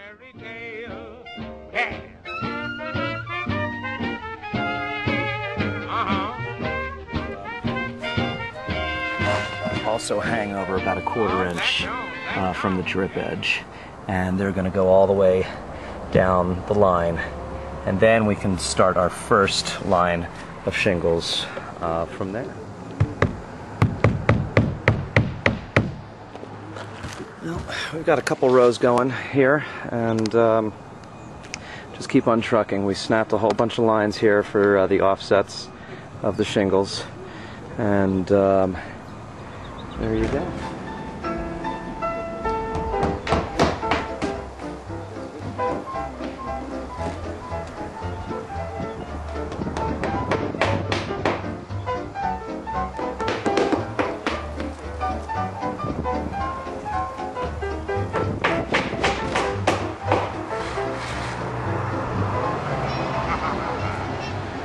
fairy tale. Yeah. Also hang over about a 1/4 inch from the drip edge, and they're going to go all the way down the line, and then we can start our first line of shingles from there. Well, we've got a couple rows going here, and just keep on trucking. We snapped a whole bunch of lines here for the offsets of the shingles, and there you go.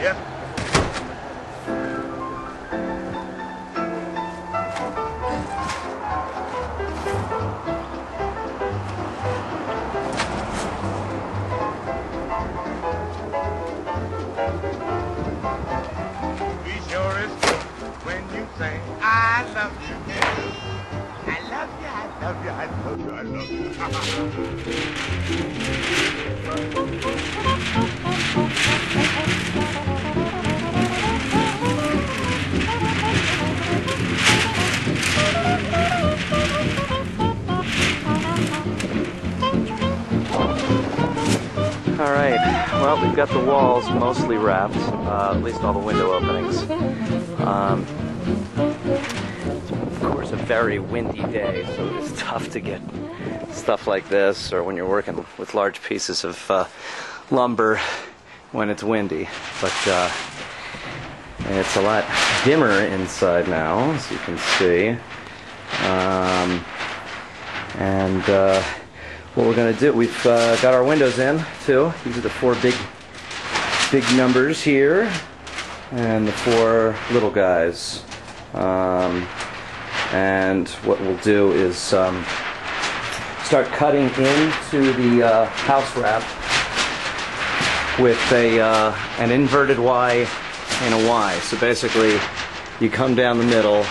Yep. He sure is good when you say, I love you, yeah. I love you, I love you, I love you, I love All right, well, we've got the walls mostly wrapped, at least all the window openings. Of course, a very windy day, so it's tough to get stuff like this, or when you're working with large pieces of lumber when it's windy. But it's a lot dimmer inside now, as you can see. What we're going to do, we've got our windows in too. These are the 4 big numbers here, and the 4 little guys. And what we'll do is start cutting into the house wrap with an inverted Y and a Y. So basically, you come down the middle,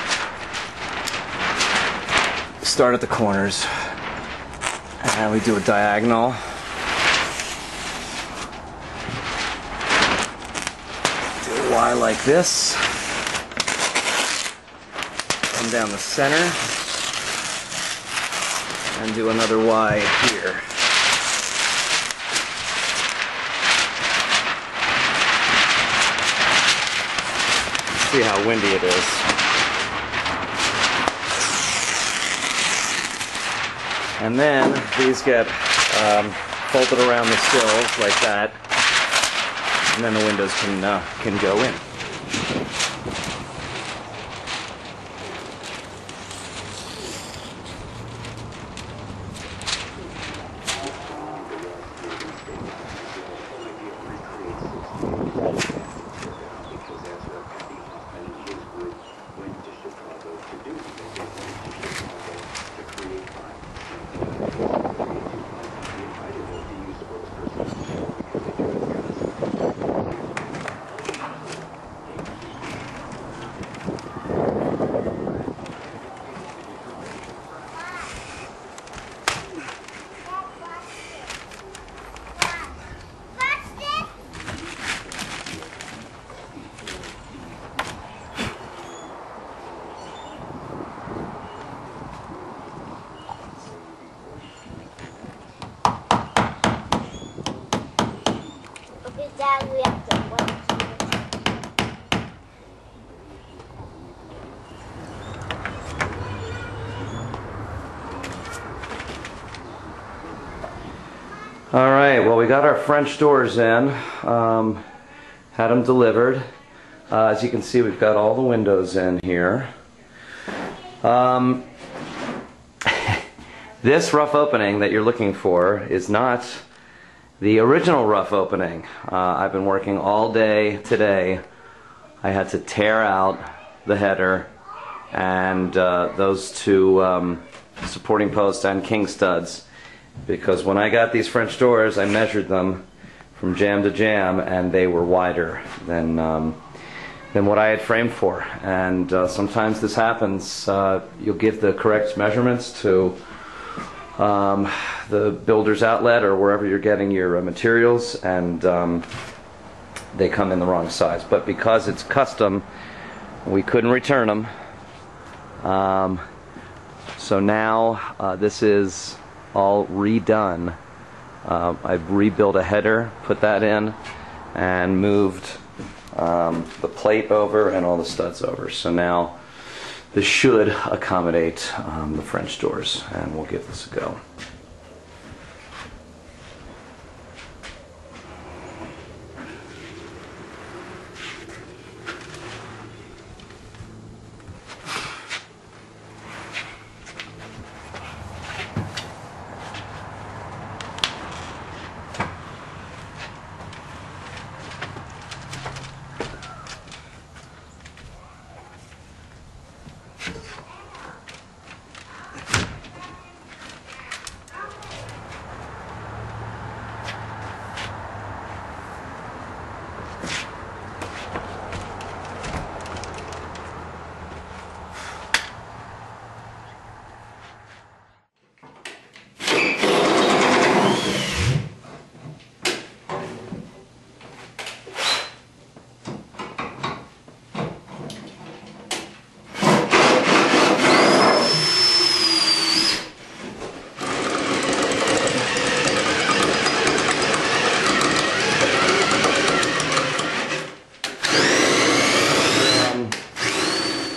start at the corners, and we do a diagonal. Do a Y like this. Come down the center. And do another Y here. See how windy it is. And then these get folded around the sills like that, and then the windows can go in. All right, well, we got our French doors in, had them delivered. As you can see, we've got all the windows in here. This rough opening that you're looking for is not the original rough opening. I've been working all day today. I had to tear out the header and those 2 supporting posts and king studs, because when I got these French doors, I measured them from jamb to jamb, and they were wider than what I had framed for. And sometimes this happens. You'll give the correct measurements to the builder's outlet or wherever you're getting your materials, and they come in the wrong size. But because it's custom, we couldn't return them. So now this is all redone. I've rebuilt a header, put that in, and moved the plate over and all the studs over. So now this should accommodate the French doors, and we'll give this a go.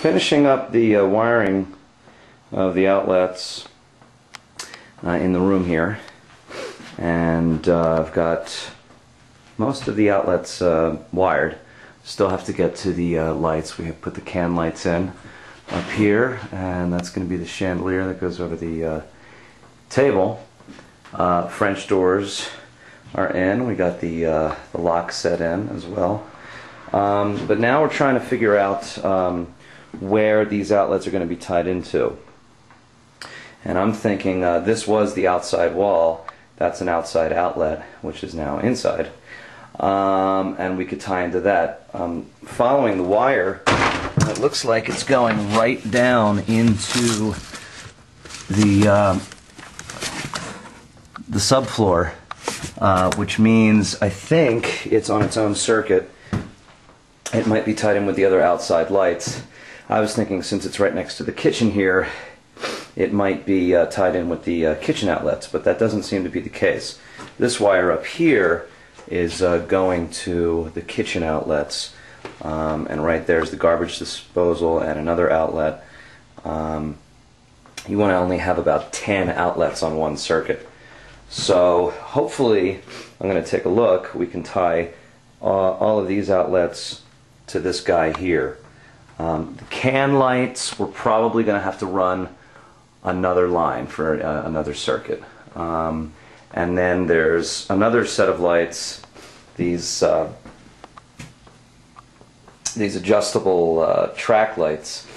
Finishing up the wiring of the outlets in the room here, and I've got most of the outlets wired. Still have to get to the lights. We have put the can lights in up here, and that's going to be the chandelier that goes over the table. French doors are in. We got the lock set in as well. But now we're trying to figure out where these outlets are going to be tied into. And I'm thinking this was the outside wall. That's an outside outlet, which is now inside. And we could tie into that. Following the wire, it looks like it's going right down into the subfloor, which means I think it's on its own circuit. It might be tied in with the other outside lights. I was thinking, since it's right next to the kitchen here, it might be tied in with the kitchen outlets, but that doesn't seem to be the case. This wire up here is going to the kitchen outlets, and right there's the garbage disposal and another outlet. You want to only have about 10 outlets on one circuit. So hopefully, I'm going to take a look, we can tie all of these outlets to this guy here. The can lights, we're probably going to have to run another line for another circuit. And then there's another set of lights, these adjustable track lights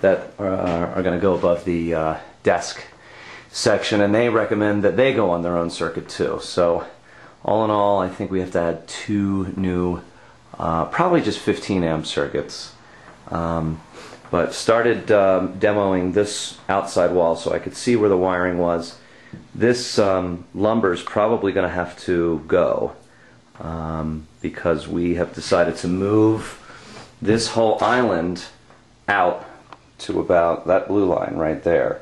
that are going to go above the desk section, and they recommend that they go on their own circuit too. So all in all, I think we have to add 2 new, probably just 15 amp circuits. But started demoing this outside wall so I could see where the wiring was. This lumber is probably going to have to go because we have decided to move this whole island out to about that blue line right there.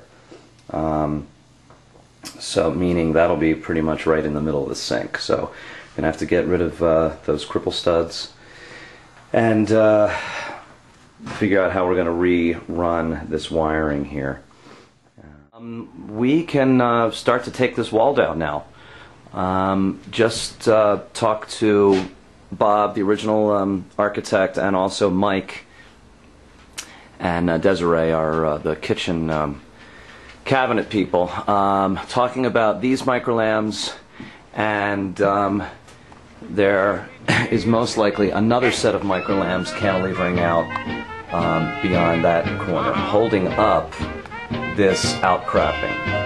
So meaning that'll be pretty much right in the middle of the sink. So I'm going to have to get rid of those cripple studs and figure out how we're going to rerun this wiring here. We can start to take this wall down now. Just talk to Bob, the original architect, and also Mike and Desiree, are the kitchen cabinet people, talking about these microlambs, and there is most likely another set of microlambs cantilevering out beyond that corner, holding up this outcropping.